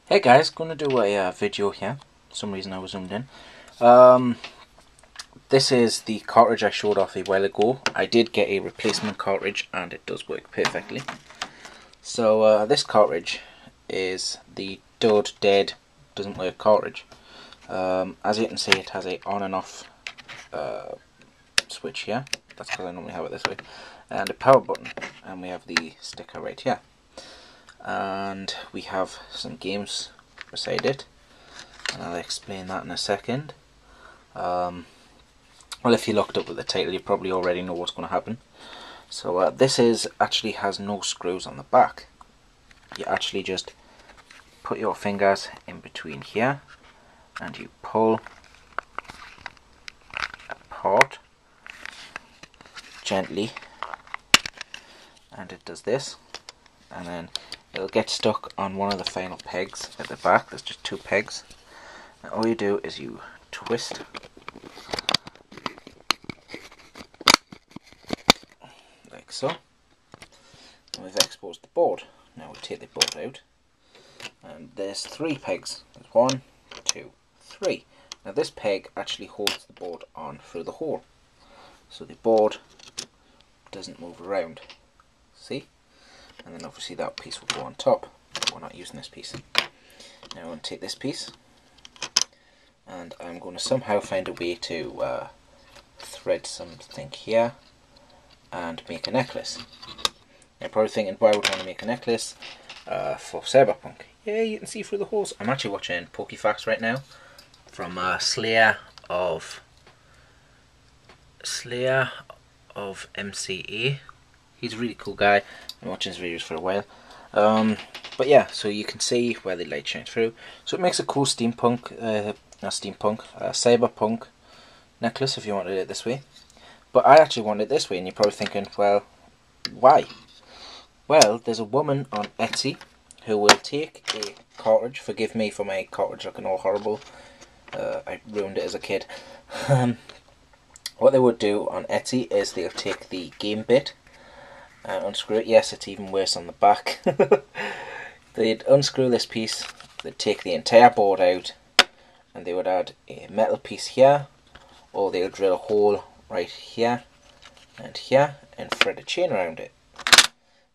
Hey guys, gonna do a video here. For some reason I was zoomed in. This is the cartridge I showed off a while ago. I did get a replacement cartridge and it does work perfectly. So this cartridge is the dud dead doesn't work cartridge. As you can see, it has a on and off switch here. That's because I normally have it this way, and a power button, and we have the sticker right here. And we have some games beside it, and I'll explain that in a second. Well, if you looked up at the title, you probably already know what's going to happen. So this actually has no screws on the back. You actually just put your fingers in between here and you pull apart gently, and it does this, and then it'll get stuck on one of the final pegs at the back. There's just two pegs, and all you do is you twist like so, and we've exposed the board. Now we take the board out, and there's three pegs. There's 1, 2, 3. Now this peg actually holds the board on through the hole, so the board doesn't move around. See? And then obviously that piece will go on top, but we're not using this piece. Now I'm going to take this piece, and I'm going to somehow find a way to thread something here and make a necklace. You're probably thinking, why would I want to make a necklace for Cyberpunk? Yeah, you can see through the holes. I'm actually watching PokeFacts right now from Slayer of MCA. He's a really cool guy. I've been watching his videos for a while. But yeah, so you can see where the light shines through. So it makes a cool cyberpunk necklace if you wanted it this way. But I actually want it this way, and you're probably thinking, well, why? Well, there's a woman on Etsy who will take a cartridge. Forgive me for my cartridge looking all horrible. I ruined it as a kid. What they would do on Etsy is they'll take the game bit and unscrew it. Yes, it's even worse on the back. They'd unscrew this piece, they'd take the entire board out, and they would add a metal piece here, or they'll drill a hole right here and here and thread a chain around it.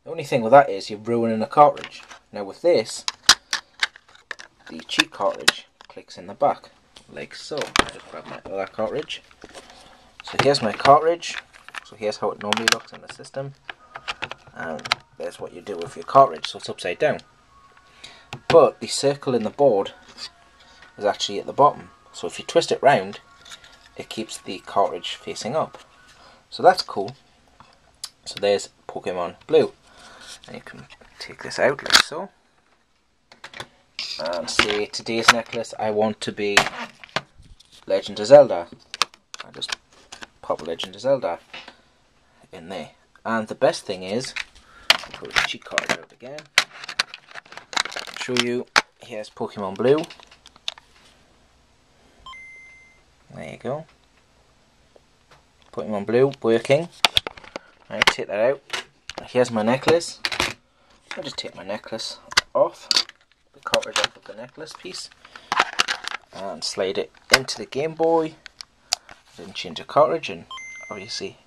The only thing with that is you're ruining a cartridge. Now with this, the cheap cartridge clicks in the back, like so. I just grab my other cartridge. So here's my cartridge. So here's how it normally looks in the system. And there's what you do with your cartridge, so it's upside down. But the circle in the board is actually at the bottom. So if you twist it round, it keeps the cartridge facing up. So that's cool. So there's Pokemon Blue. And you can take this out like so. And say today's necklace I want to be Legend of Zelda. I just pop Legend of Zelda in there. And the best thing is, I'll put the cheat card out again. Show you, here's Pokemon Blue. There you go. Pokemon Blue working. Right, take that out. Here's my necklace. I'll just take my necklace off, the cartridge off of the necklace piece, and slide it into the Game Boy. Then change the cartridge, and obviously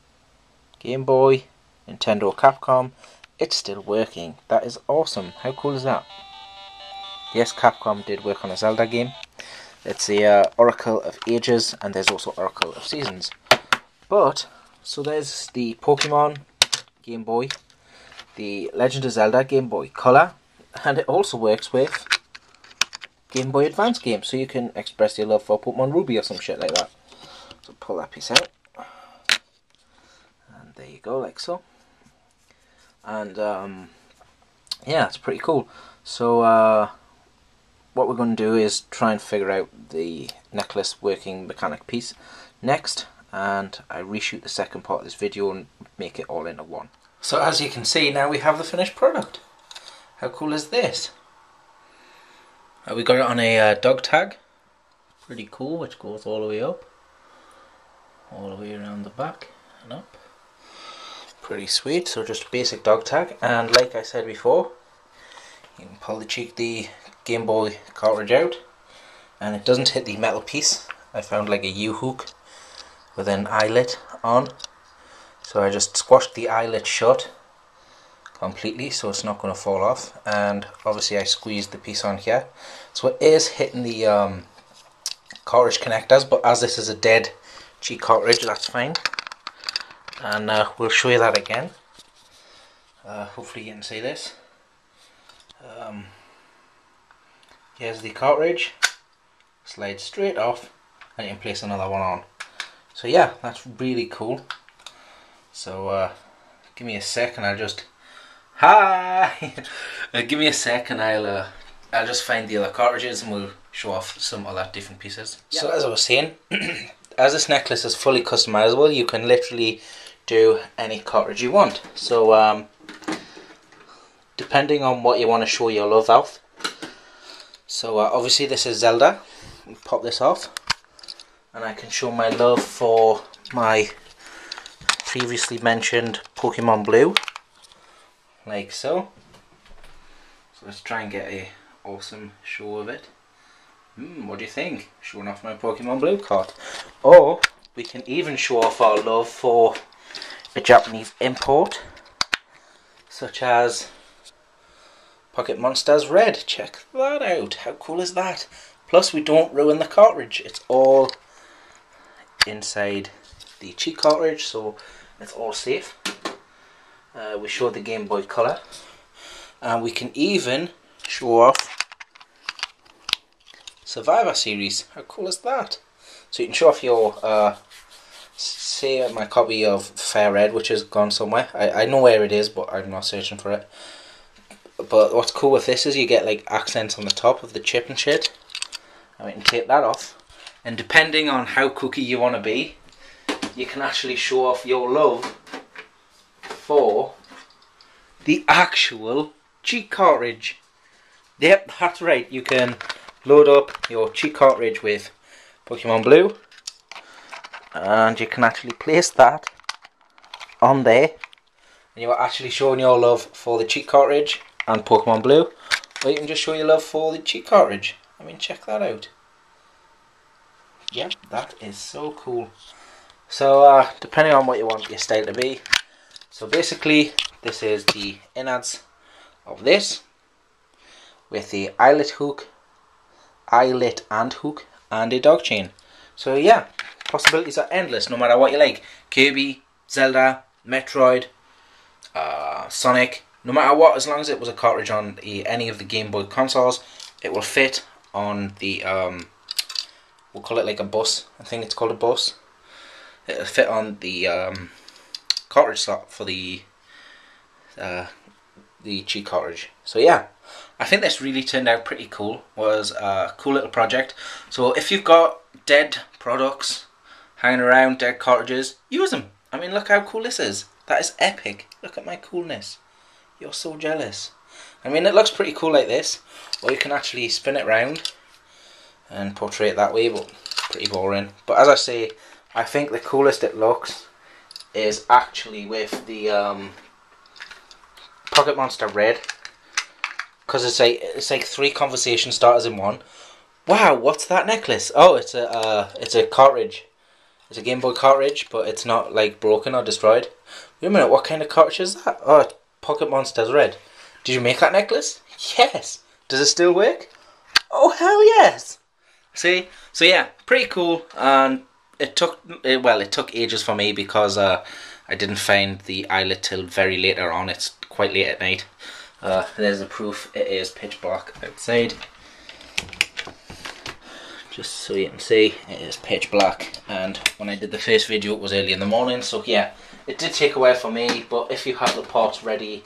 Game Boy, Nintendo, Capcom, it's still working. That is awesome. How cool is that? Yes, Capcom did work on a Zelda game. It's the Oracle of Ages, and there's also Oracle of Seasons. But, so there's the Pokemon Game Boy, the Legend of Zelda Game Boy Color, and it also works with Game Boy Advance games, so you can express your love for Pokemon Ruby or some shit like that. So pull that piece out, and there you go, like so. And yeah, it's pretty cool. So what we're going to do is try and figure out the necklace working mechanic piece next, and I reshoot the second part of this video and make it all into one. So as you can see, now we have the finished product. How cool is this? We got it on a dog tag. Pretty cool, which goes all the way up, all the way around the back and up. Pretty sweet. So just a basic dog tag, and like I said before, you can pull the Game Boy cartridge out, and it doesn't hit the metal piece. I found like a U-hook with an eyelet on, so I just squashed the eyelet shut completely so it's not going to fall off, and obviously I squeezed the piece on here, so it is hitting the cartridge connectors, but as this is a dead cheap cartridge, that's fine. And we'll show you that again. Hopefully you can see this. Here's the cartridge, slides straight off, and you can place another one on. So yeah, that's really cool. So give me a sec and I'll just give me a sec and I'll just find the other cartridges and we'll show off some other different pieces. Yeah. So as I was saying, as this necklace is fully customizable, you can literally do any cartridge you want. So depending on what you want to show your love off. So obviously this is Zelda. Pop this off and I can show my love for my previously mentioned Pokemon Blue, like so. So let's try and get a awesome show of it. What do you think? Showing off my Pokemon Blue card. Or we can even show off our love for a Japanese import, such as Pocket Monsters Red. Check that out. How cool is that? Plus we don't ruin the cartridge. It's all inside the cheap cartridge, so it's all safe. We show the Game Boy Color, and we can even show off Survivor Series. How cool is that? So you can show off your say my copy of Fair Red, which has gone somewhere. I know where it is, but I'm not searching for it. But what's cool with this is you get like accents on the top of the chip and shit, and we can take that off, and depending on how cookie you want to be, you can actually show off your love for the actual cheat cartridge. Yep, that's right. You can load up your cheat cartridge with Pokemon Blue, and you can actually place that on there, and you're actually showing your love for the cheat cartridge and Pokemon Blue, or you can just show your love for the cheat cartridge. I mean, check that out. Yep, that is so cool. So depending on what you want your style to be. So basically this is the innards of this with the eyelet and hook and a dog chain. So yeah, possibilities are endless no matter what you like. Kirby, Zelda, Metroid, Sonic, no matter what, as long as it was a cartridge on any of the Game Boy consoles, it will fit on the we'll call it like a bus. I think it's called a bus. It'll fit on the cartridge slot for the cheat cartridge. So yeah, I think this really turned out pretty cool. Was a cool little project. So if you've got dead products hanging around, dead cartridges, use them. I mean, look how cool this is. That is epic. Look at my coolness. You're so jealous. I mean, it looks pretty cool like this, or you can actually spin it round and portray it that way, but pretty boring. But as I say, I think the coolest it looks is actually with the Pocket Monster Red, because it's like 3 conversation starters in one. Wow, what's that necklace? Oh, it's a cartridge. It's a Game Boy cartridge, but it's not like broken or destroyed. Wait a minute, what kind of cartridge is that? Oh, it's Pocket Monsters Red. Did you make that necklace? Yes. Does it still work? Oh hell yes. See, so yeah, pretty cool, and it took ages for me because I didn't find the eyelet till very later on. It's quite late at night. There's the proof. It is pitch black outside. Just so you can see, it is pitch black, and when I did the first video it was early in the morning, so yeah, it did take a while for me, but if you have the parts ready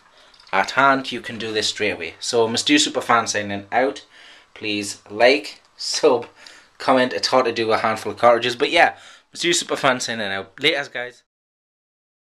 at hand, you can do this straight away. So Mr. Superfan signing out. Please like, sub, comment. It's hard to do a handful of cartridges, but yeah, Mr. Superfan signing out. Laters guys.